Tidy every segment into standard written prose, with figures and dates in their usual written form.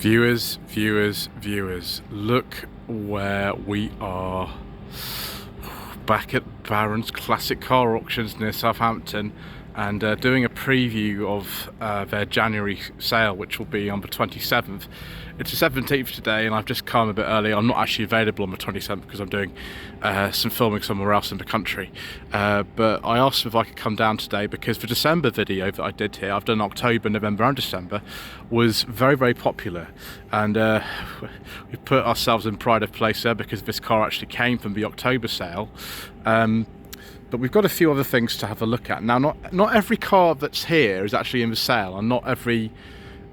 Viewers, look where we are. Back at Barron's Classic Car Auctions near Southampton, and doing a preview of their January sale, which will be on the 27th. It's the 17th today, and I've just come a bit early. I'm not actually available on the 27th because I'm doing some filming somewhere else in the country. But I asked if I could come down today because the December video that I did here, I've done October, November and December, was very, very popular. And we put ourselves in pride of place there because this car actually came from the October sale. But we've got a few other things to have a look at. Now, not every car that's here is actually in the sale, and not every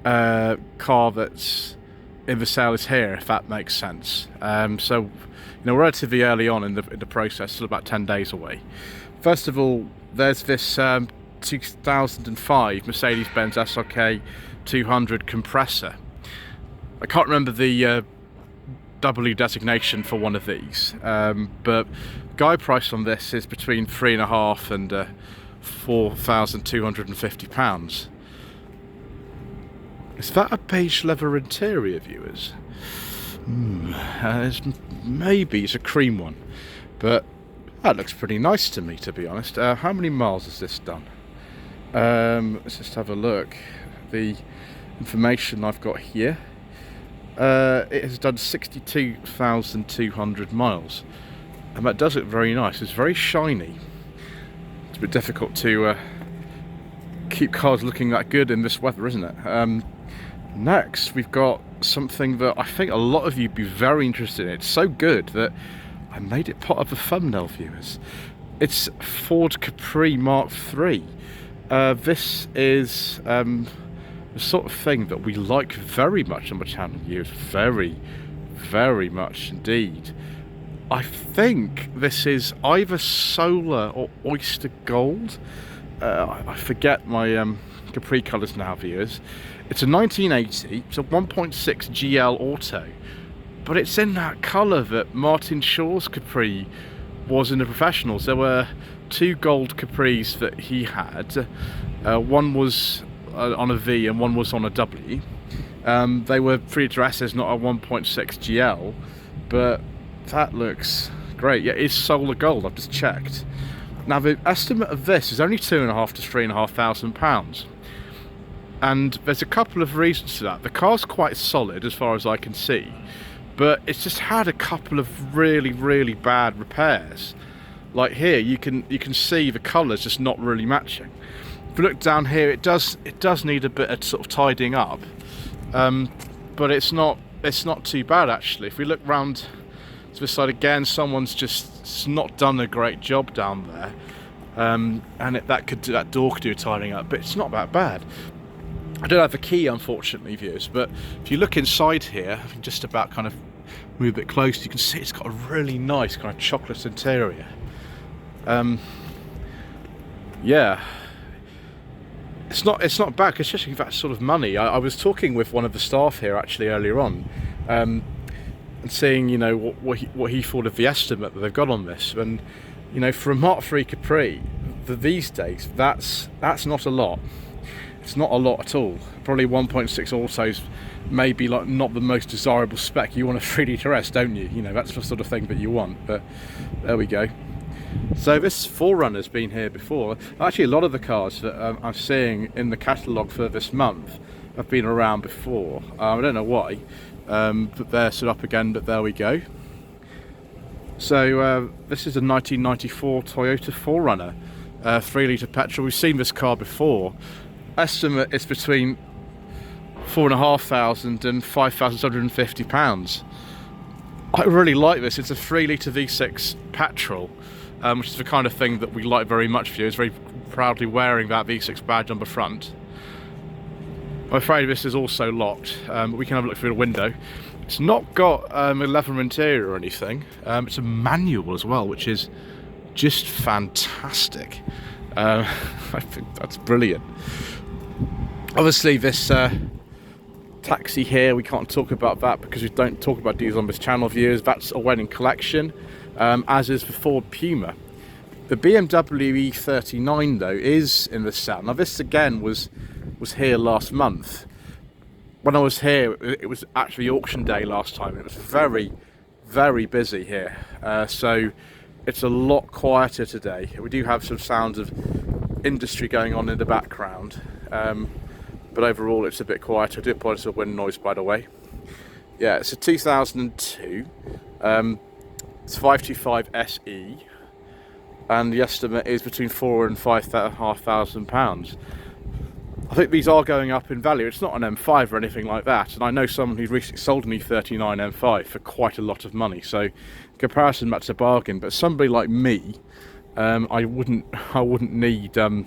car that's in the sale is here, if that makes sense. So, you know, we're relatively early on in the process, still about 10 days away. First of all, there's this 2005 Mercedes-Benz SLK 200 compressor. I can't remember the W designation for one of these, but guide price on this is between £3,500 and £4,250. Is that a beige leather interior, viewers? Maybe it's a cream one, but that looks pretty nice to me, to be honest. How many miles has this done? Let's just have a look. The information I've got here, it has done 62,200 miles, and that does look very nice. It's very shiny. It's a bit difficult to keep cars looking that good in this weather, isn't it? Next, we've got something that I think a lot of you would be very interested in. It's so good that I made it part of the thumbnail, viewers. It's Ford Capri Mark III. This is the sort of thing that we like very much on my channel, viewers. Very, very much indeed. I think this is either solar or oyster gold. I forget my Capri colours now, viewers. It's a 1980, it's a 1.6 GL Auto, but it's in that colour that Martin Shaw's Capri was in the professionals. There were two gold Capris that he had. One was on a V and one was on a W. They were 3-litre S's, not a 1.6 GL, but that looks great. Yeah, it is solar gold, I've just checked. Now, the estimate of this is only £2,500 to £3,500. And there's a couple of reasons to that. The car's quite solid as far as I can see, but it's just had a couple of really, really bad repairs. Like here, you can see the colours just not really matching. If you look down here, it does need a bit of sort of tidying up, but it's not too bad actually. If we look round to this side again, someone's just not done a great job down there, and that door could do a tidying up, but it's not that bad. I don't have a key, unfortunately, viewers, but if you look inside here, I can just about kind of move a bit close, you can see it's got a really nice kind of chocolate interior. Yeah, it's not bad, especially for that sort of money. I was talking with one of the staff here actually earlier on, and seeing, you know, what he thought of the estimate that they've got on this, and you know, for a Mark III Capri these days, that's not a lot. It's not a lot at all. Probably 1.6 autos, maybe like not the most desirable spec. You want a 3-litre S, don't you? You know, that's the sort of thing that you want. But there we go. So this 4Runner's been here before. Actually, a lot of the cars that I'm seeing in the catalogue for this month have been around before. I don't know why, but they're stood up again. But there we go. So this is a 1994 Toyota 4Runner, 3-litre petrol. We've seen this car before. Estimate is between £4,500 and £5,750. I really like this. It's a 3-litre V6 petrol, which is the kind of thing that we like very much for you. It's very proudly wearing that V6 badge on the front. I'm afraid this is also locked, but we can have a look through the window. It's not got a leather interior or anything. It's a manual as well, which is just fantastic. I think that's brilliant. Obviously, this taxi here, we can't talk about that because we don't talk about these on this channel, viewers. That's a wedding collection, as is the Ford Puma. The BMW E39 though is in the sale. Now this again was here last month, when I was here, it was actually auction day last time. It was very, very busy here. So it's a lot quieter today. We do have some sounds of industry going on in the background. But overall it's a bit quieter. I do apologise for wind noise, by the way. Yeah, it's a 2002. It's 525 SE. And the estimate is between £4,000 and £5,500. I think these are going up in value. It's not an M5 or anything like that, and I know someone who recently sold me 39 M5 for quite a lot of money. So, in comparison, that's a bargain. But somebody like me, I wouldn't need to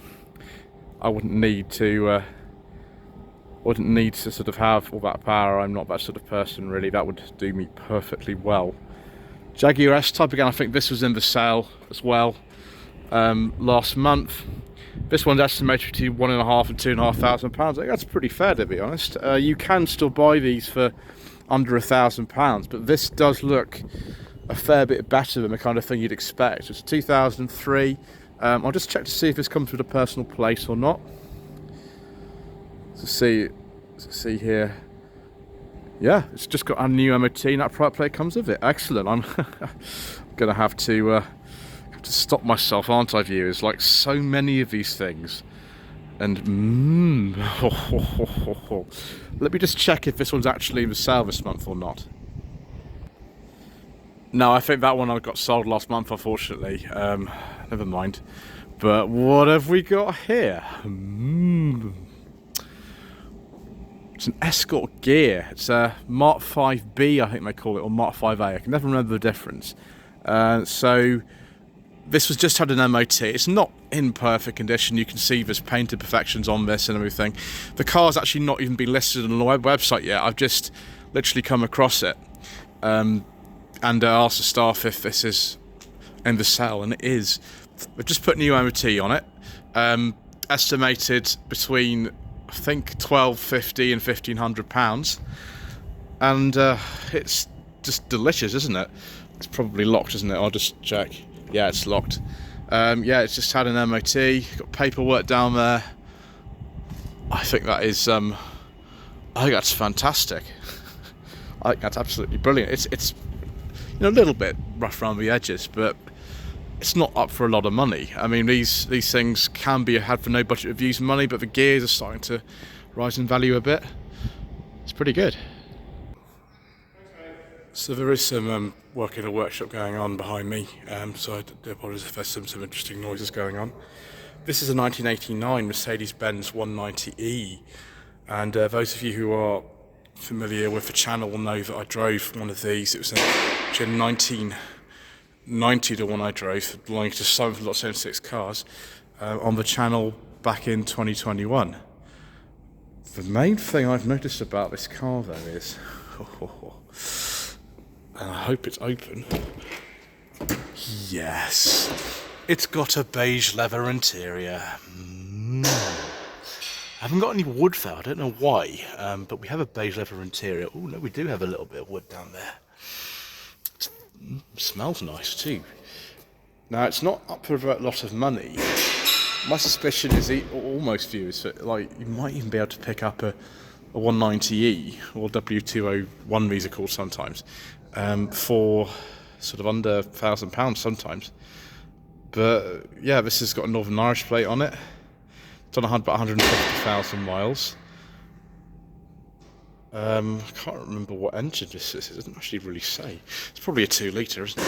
sort of have all that power. I'm not that sort of person, really. That would do me perfectly well. Jaguar S-Type again. I think this was in the sale as well last month. This one's estimated between £1,500 and £2,500. I think that's pretty fair, to be honest. You can still buy these for under £1,000, but this does look a fair bit better than the kind of thing you'd expect. It's 2003. I'll just check to see if this comes with a personal plate or not. See here. Yeah, it's just got a new MOT, and that private plate comes with it. Excellent. I'm gonna have to stop myself, aren't I, viewers? Like so many of these things. And let me just check if this one's actually in the sale this month or not. No, I think that one I got sold last month, unfortunately. Never mind. But what have we got here? It's an Escort Ghia. It's a Mark 5B, I think they call it, or Mark 5A. I can never remember the difference. So this was just had an MOT. It's not in perfect condition. You can see there's paint imperfections on this and everything. The car's actually not even been listed on the website yet. I've just literally come across it and asked the staff if this is in the sale, and it is. We've just put new MOT on it. Estimated between, I think, £1,250 and £1,500, and it's just delicious, isn't it? It's probably locked, isn't it? I'll just check. Yeah, it's locked. Yeah, it's just had an MOT. Got paperwork down there. I think that is. I think that's fantastic. I think that's absolutely brilliant. It's a little bit rough around the edges, but it's not up for a lot of money. I mean, these things can be had for no budget reviews money, but the gears are starting to rise in value a bit. It's pretty good. So there is some work in a workshop going on behind me, so I do apologise if there's some interesting noises going on. This is a 1989 Mercedes-Benz 190E, and those of you who are familiar with the channel will know that I drove one of these. It was in 1990, the one I drove, belonging to Southampton Lot 76 Cars, on the channel back in 2021. The main thing I've noticed about this car, though, is... and I hope it's open. Yes, it's got a beige leather interior. I haven't got any wood though, I don't know why, but we have a beige leather interior. Oh no, we do have a little bit of wood down there. It smells nice too. Now, it's not up for a lot of money. My suspicion is almost viewers that, like, you might even be able to pick up a 190E, or W201 these are called sometimes, for sort of under £1,000 sometimes. But yeah, this has got a Northern Irish plate on it. It's on about 150,000 miles. I can't remember what engine this is. It doesn't actually really say. It's probably a 2 litre, isn't it?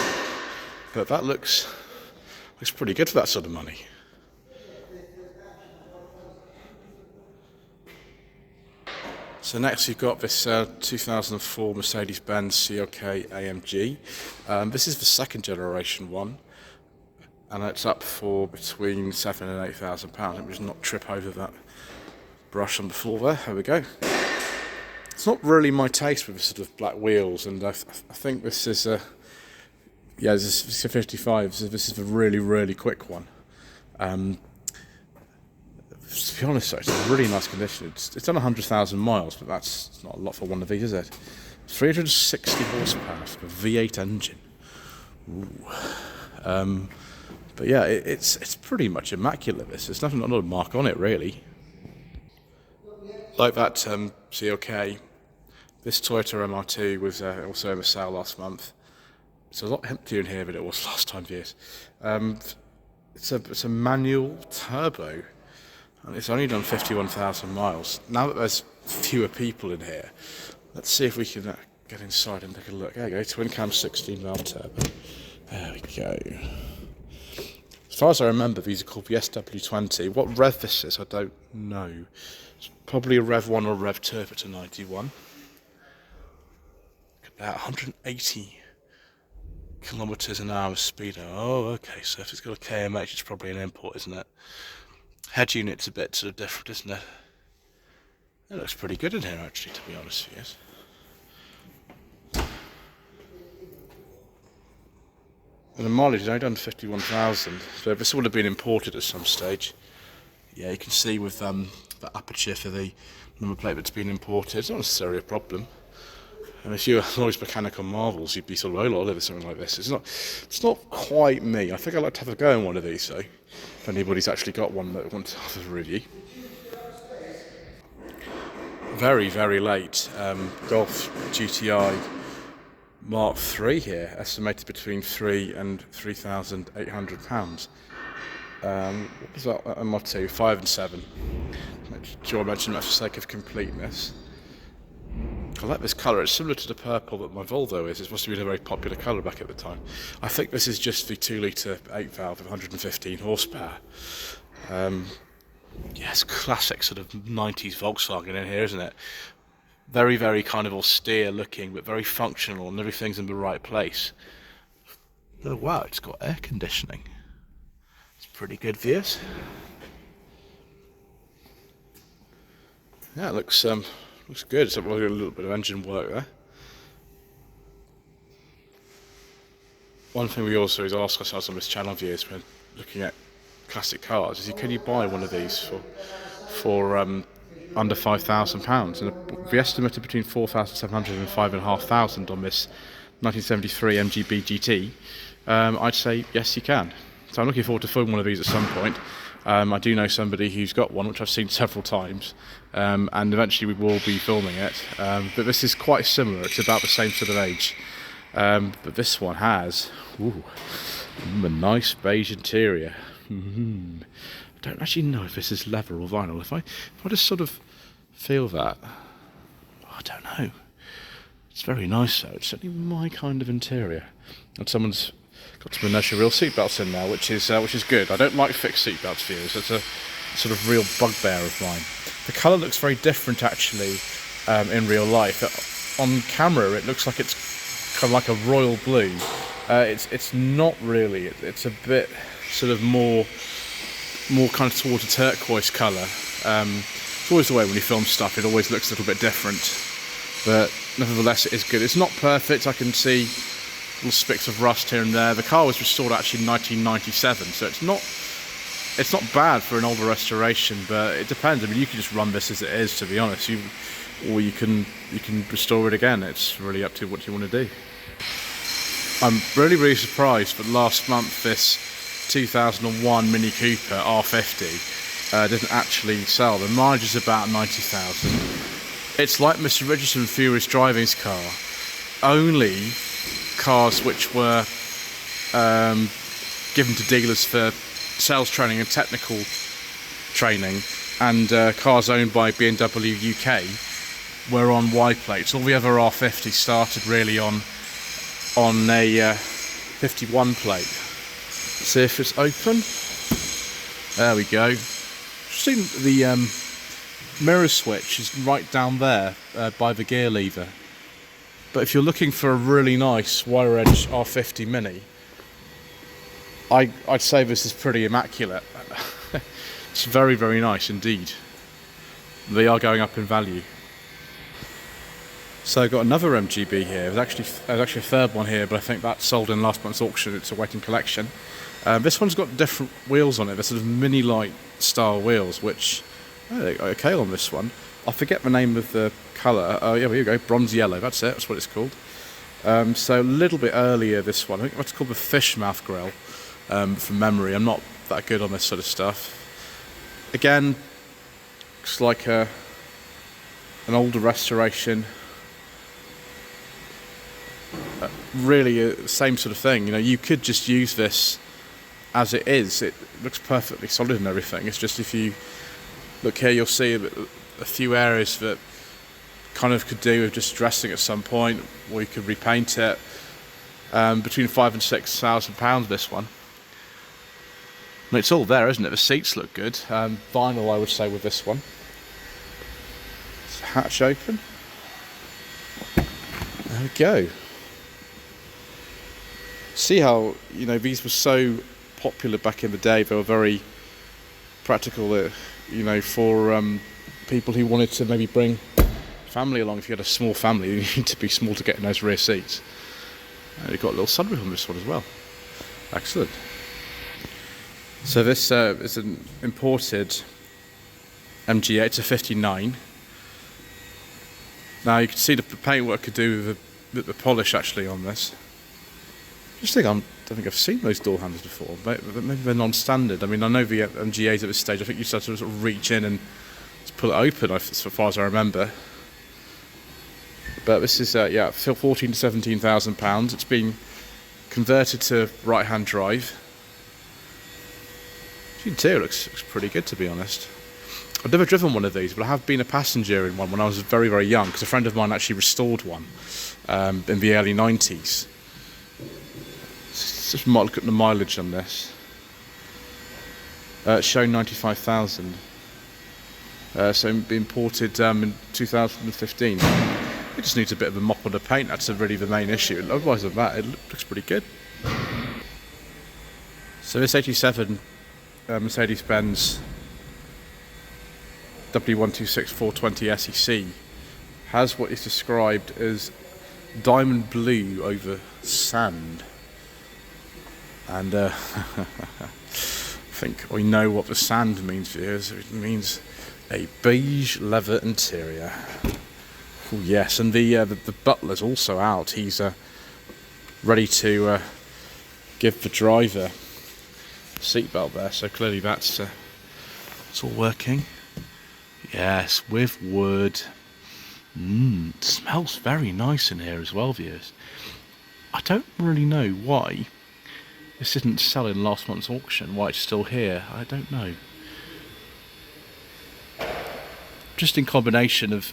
But that looks pretty good for that sort of money. So next you've got this 2004 Mercedes-Benz CLK AMG. This is the second generation one, and it's up for between £7,000 and £8,000. Let me just not trip over that brush on the floor there. There we go. It's not really my taste with the sort of black wheels, and I think this is a... Yeah, this is a 55, so this is a really, really quick one. To be honest, though, it's in really nice condition. It's done 100,000 miles, but that's not a lot for one of these, is it? 360 horsepower for a V8 engine. Ooh. But yeah, it's pretty much immaculate. There's not a mark on it, really. Like that CLK, this Toyota MR2 was also in the sale last month. It's a lot emptier in here than it was last time, years. It's a manual turbo, and it's only done 51,000 miles. Now that there's fewer people in here, let's see if we can get inside and take a look. There you go, twin cam 16 valve turbo. There we go. As far as I remember, these are called the SW20. What rev this is, I don't know. It's probably a Rev 1 or a Rev 2 if it's a 91. Look at that, 180 kilometers an hour speedo. Oh, okay, so if it's got a KMH, it's probably an import, isn't it? Head unit's a bit sort of different, isn't it? It looks pretty good in here, actually, to be honest with you. And the mileage is only done 51,000, so this would have been imported at some stage. Yeah, you can see with the aperture for the number plate that's been imported, it's not necessarily a problem. And if you were Lloyd's mechanical marvels, you'd be sort of, oh, I'll live with something like this. It's not quite me. I think I'd like to have a go in one of these, though, if anybody's actually got one that wants to have a review. Very, very late. Golf GTI Mark III here, estimated between £3,000 and £3,800. What was that? MR2, 5 and 7. Sure, I mentioned that for the sake of completeness. I like this colour. It's similar to the purple that my Volvo is. It must have been a very popular colour back at the time. I think this is just the 2-litre 8-valve of 115 horsepower. Yes, classic sort of 90s Volkswagen in here, isn't it? Very, very kind of austere looking, but very functional, and everything's in the right place. Oh wow, it's got air conditioning. It's pretty good views. Yeah, it looks good. It's probably a little bit of engine work there. One thing we also always ask ourselves on this channel, viewers, when looking at classic cars, is can you buy one of these for under £5,000? And we estimated between 4,700 and 5,500 on this 1973 MGB GT. I'd say yes, you can. So I'm looking forward to filming one of these at some point. I do know somebody who's got one, which I've seen several times, and eventually we will be filming it. But this is quite similar. It's about the same sort of age. But this one has a nice beige interior. I don't actually know if this is leather or vinyl. If I just sort of feel that, I don't know. It's very nice though. It's certainly my kind of interior. And someone's got some inertia real seatbelts in there, which is good. I don't like fixed seatbelts, viewers. It's a sort of real bugbear of mine. The colour looks very different actually in real life. On camera, it looks like it's kind of like a royal blue. It's not really. It's a bit sort of more kind of towards a turquoise colour. It's always the way when you film stuff, it always looks a little bit different, but nevertheless it is good. It's not perfect. I can see little specks of rust here and there. The car was restored actually in 1997, so it's not bad for an older restoration, but it depends. I mean, you can just run this as it is, to be honest, or you can restore it again. It's really up to what you want to do. I'm really surprised that last month this 2001 Mini Cooper R50 didn't actually sell. The mileage is about 90,000. It's like Mr. Richardson Furious Driving's car. Only cars which were given to dealers for sales training and technical training, and cars owned by BMW UK were on Y plates. All the other R50 started really on a 51 plate. See if it's open. There we go. See the mirror switch is right down there by the gear lever. But if you're looking for a really nice wire edge R50 Mini, I'd say this is pretty immaculate. It's very, very nice indeed. They are going up in value. So I've got another MGB here. There's actually a third one here, but I think that sold in last month's auction. It's a waiting collection. This one's got different wheels on it. They're sort of mini light style wheels, which okay on this one. I forget the name of the colour. Oh yeah, here you go, bronze yellow. That's it. That's what it's called. So a little bit earlier, this one. I think what's called the fish mouth grille. From memory, I'm not that good on this sort of stuff. Again, looks like a an older restoration. Really, same sort of thing. You know, you could just use this as it is. It looks perfectly solid and everything. It's just if you look here, you'll see a few areas that kind of could do with just dressing at some point, or you could repaint it. Between £5,000 and £6,000 this one. And it's all there, isn't it? The seats look good. Vinyl, I would say, with this one. It's hatch open. There we go. See how, you know, these were so popular back in the day. They were very practical, you know, for people who wanted to maybe bring family along. If you had a small family, you need to be small to get in those rear seats. And you've got a little sunroof on this one as well. Excellent. So this is an imported MGA. It's a 59. Now you can see the paintwork could do with the polish actually on this. I don't think I've seen those door handles before. Maybe they're non-standard. I mean, I know the MGAs at this stage, I think you just have to sort of reach in and just pull it open, as far as I remember. But this is, yeah, £14,000 to £17,000. It's been converted to right-hand drive. The interior looks pretty good, to be honest. I've never driven one of these, but I have been a passenger in one when I was very, very young, because a friend of mine actually restored one in the early 90s. Let's just look at the mileage on this. It's showing 95,000. So it imported in 2015. It just needs a bit of a mop on the paint. That's really the main issue. Otherwise than that, it looks pretty good. So this 87 Mercedes-Benz W126420 SEC has what is described as diamond blue over sand. And I think we know what the sand means here. It means a beige leather interior. Oh yes, and the butler's also out. He's ready to give the driver a seatbelt there. So clearly that's it's all working. Yes, with wood. It smells very nice in here as well, viewers. I don't really know why this didn't sell in last month's auction. Why it's still here, I don't know. Just in combination of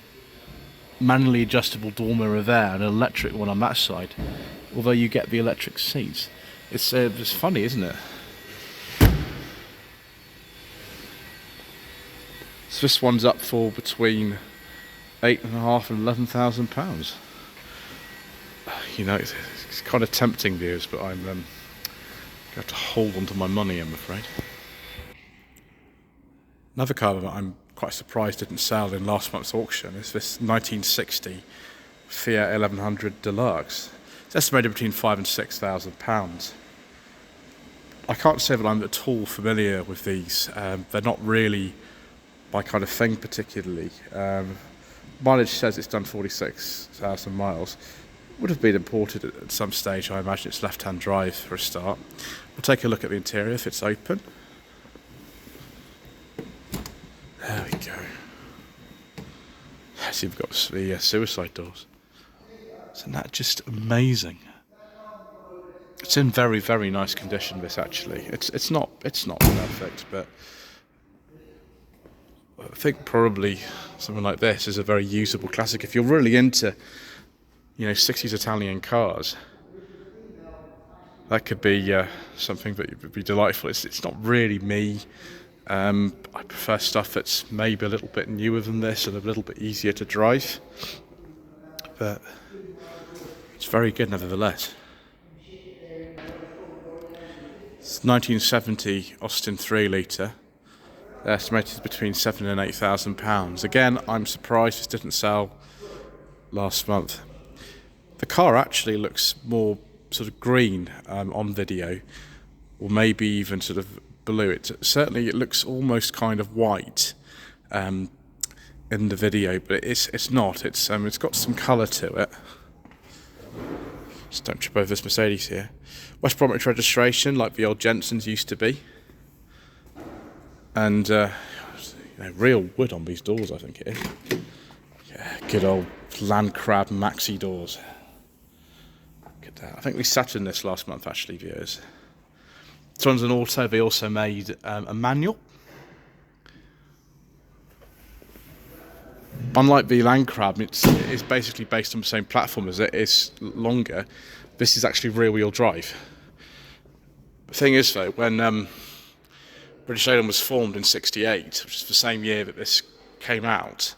manually adjustable door mirror there and an electric one on that side, although you get the electric seats. It's funny, isn't it? So this one's up for between £8,500 and £11,000. You know, it's kind of tempting, viewers, but I'm going to have to hold on to my money, I'm afraid. Another car that I'm quite surprised didn't sell in last month's auction is this 1960 Fiat 1100 Deluxe. It's estimated between £5,000 and £6,000. I can't say that I'm at all familiar with these. They're not really my kind of thing particularly. Mileage says it's done 46,000 miles. Would have been imported at some stage. I imagine it's left-hand drive for a start. We'll take a look at the interior if it's open. There we go. See, we've got the suicide doors. Isn't that just amazing? It's in very, very nice condition. This actually, it's not perfect, but I think probably something like this is a very usable classic. If you're really into, you know, 60s Italian cars, that could be something that would be delightful. It's not really me. I prefer stuff that's maybe a little bit newer than this and a little bit easier to drive, but it's very good nevertheless. It's 1970 Austin 3 litre. They're estimated between £7,000 and £8,000. Again, I'm surprised this didn't sell last month. The car actually looks more sort of green on video, or maybe even sort of blue. It looks almost kind of white in the video, but it's not. It's got some colour to it. Just don't trip over this Mercedes here. West Bromwich registration, like the old Jensens used to be, and real wood on these doors. I think it is. Yeah. Good old land crab maxi doors. Look at that. I think we sat in this last month actually, viewers. This one's an auto. They also made a manual. Unlike the land crab, it's basically based on the same platform as it. It's longer. This is actually rear-wheel drive. The thing is though, when British Leyland was formed in '68, which is the same year that this came out,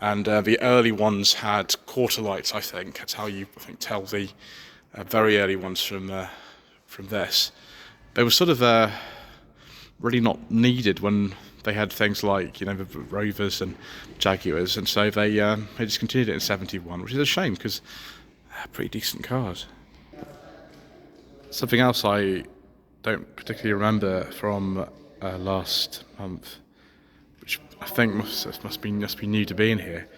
and the early ones had quarter lights. I think that's how you tell the very early ones from this. They were sort of really not needed when they had things like, you know, the Rovers and Jaguars, and so they discontinued it in '71, which is a shame because they're pretty decent cars. Something else I don't particularly remember from last month, which I think must be new to being here,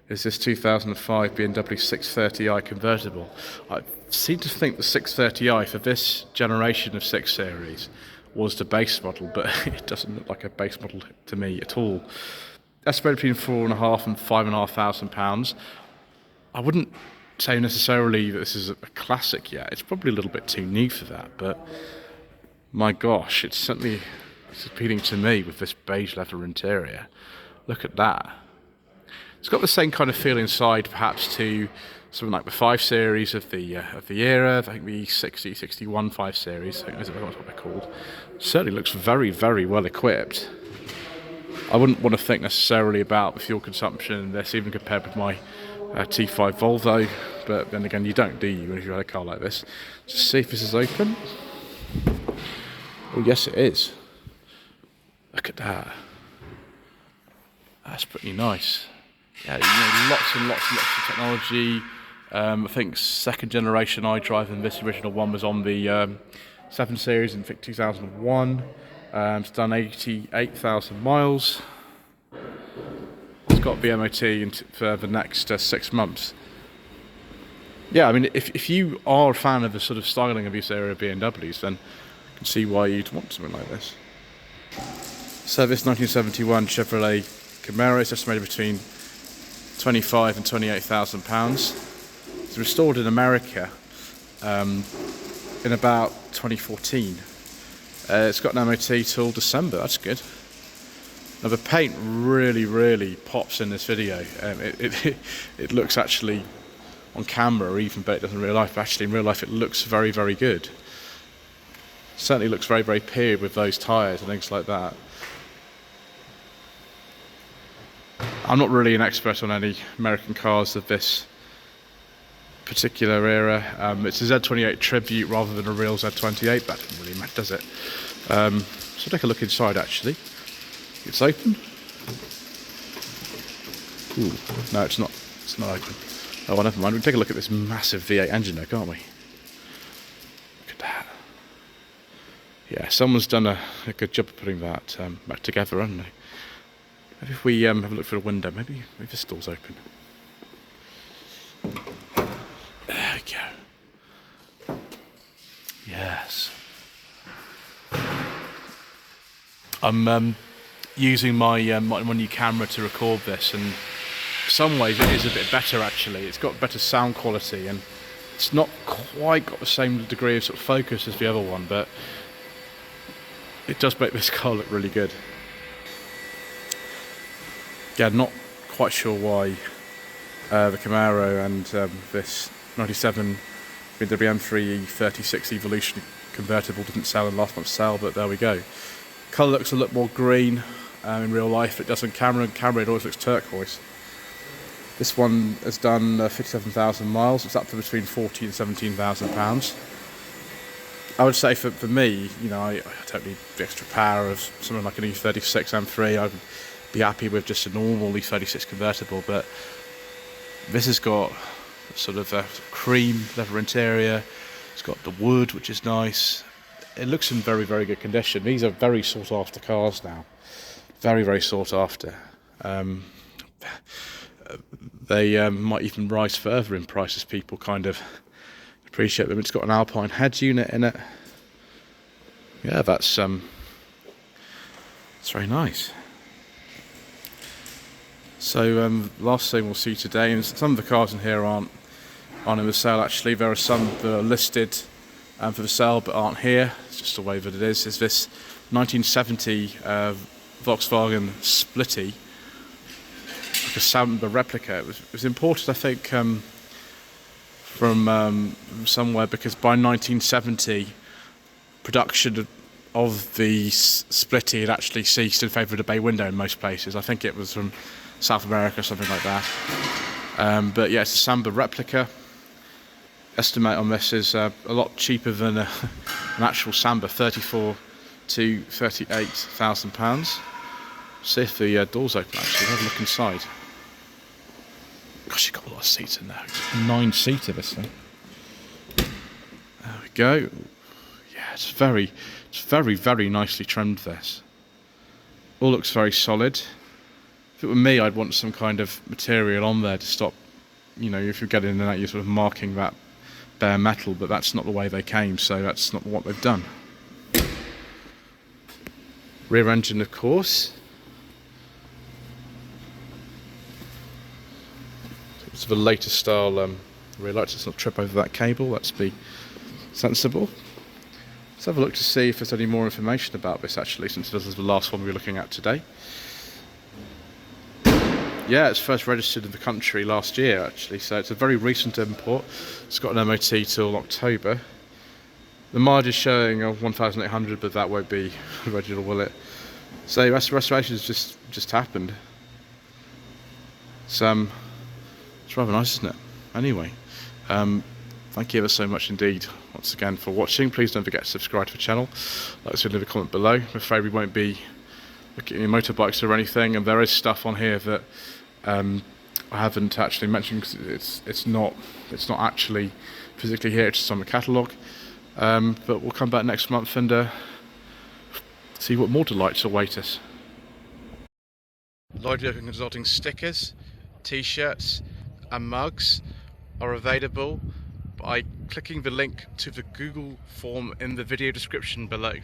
is this 2005 BMW 630i convertible. I seem to think the 630i for this generation of 6 Series was the base model, but it doesn't look like a base model to me at all. Estimated between £4,500 and £5,500. I wouldn't say necessarily that this is a classic yet. It's probably a little bit too new for that, but my gosh, it's appealing to me with this beige leather interior. Look at that. It's got the same kind of feel inside, perhaps, to something like the 5 Series of the era. I think the 60, 61 5 Series, I think that's what they're called. Certainly looks very, very well equipped. I wouldn't want to think necessarily about the fuel consumption in this, even compared with my T5 Volvo, but then again, you don't, do you, if you had a car like this? Just see if this is open. Oh, yes, it is. Look at that. That's pretty nice. Yeah, you know, lots and lots and lots of technology. I think second generation iDrive, and this original one was on the 7 Series in 2001. It's done 88,000 miles. It's got the MOT for the next 6 months. Yeah, I mean, if you are a fan of the sort of styling of this area of BMWs, then I can see why you'd want something like this. So this 1971 Chevrolet Camaro is estimated between £25,000 and £28,000. It's restored in America in about 2014. It's got an MOT till December. That's good. Now the paint really pops in this video. It looks actually on camera even better than in real life. But actually in real life it looks very good. Certainly looks very period with those tyres and things like that. I'm not really an expert on any American cars of this particular era. It's a Z28 Tribute rather than a real Z28, but that doesn't really matter, does it? So take a look inside actually. It's open. Ooh, no, it's not. It's not open. Oh, well, never mind. We can take a look at this massive V8 engine there, can't we? Look at that. Yeah, someone's done a good job of putting that back together, haven't they? Maybe if we have a look through the window, maybe this door's open. There we go. Yes. I'm using my new camera to record this, and in some ways it is a bit better actually. It's got better sound quality, and it's not quite got the same degree of sort of focus as the other one, but it does make this car look really good. Yeah, not quite sure why the Camaro and this 97 BMW M3 36 Evolution convertible didn't sell in last month's sale, but there we go. Colour looks a lot more green in real life. It does on camera. In camera it always looks turquoise. This one has done 57,000 miles. It's up for between £14,000 and £17,000. I would say for me, you know, I don't need the extra power of something like an E36 M3. I would be happy with just a normal E36 convertible, but this has got sort of a cream leather interior. It's got the wood, which is nice. It looks in very good condition. These are very sought after cars now. Very sought after. They might even rise further in price as people kind of appreciate them. It's got an Alpine head unit in it. Yeah, it's very nice. So last thing we'll see today, and some of the cars in here aren't in the sale actually. There are some that are listed for the sale but aren't here. It's just the way that it is. Is this 1970 Volkswagen Splitty, like a Samba replica. It was imported, I think, from somewhere, because by 1970 production of the Splitty had actually ceased in favour of the bay window in most places. I think it was from South America or something like that. But yeah, it's a Samba replica. Estimate on this is a lot cheaper than an actual Samba, £34,000 to £38,000. See if the doors open actually. Have a look inside. Gosh, you've got a lot of seats in there. 9-seater this thing. There we go. Yeah, it's very nicely trimmed, this. All looks very solid. If it were me, I'd want some kind of material on there to stop, you know, if you're getting in and out, you're sort of marking that bare metal, but that's not the way they came, so that's not what they've done. Rear engine, of course. It's the latest style rear lights. Let's not trip over that cable, let's be sensible. Let's have a look to see if there's any more information about this actually, since this is the last one we were looking at today. Yeah, it's first registered in the country last year actually, so it's a very recent import. It's got an MOT till October. The mileage is showing 1,800, but that won't be original, will it? So restoration has just happened. It's rather nice, isn't it? Anyway, thank you ever so much indeed once again for watching. Please don't forget to subscribe to the channel. Like I said, leave a comment below. I'm afraid we won't be looking at motorbikes or anything, and there is stuff on here that I haven't actually mentioned because it's not actually physically here. It's just on the catalogue. But we'll come back next month and see what more delights await us. Lloyd Vehicle Consulting stickers, t-shirts and mugs are available by clicking the link to the Google form in the video description below.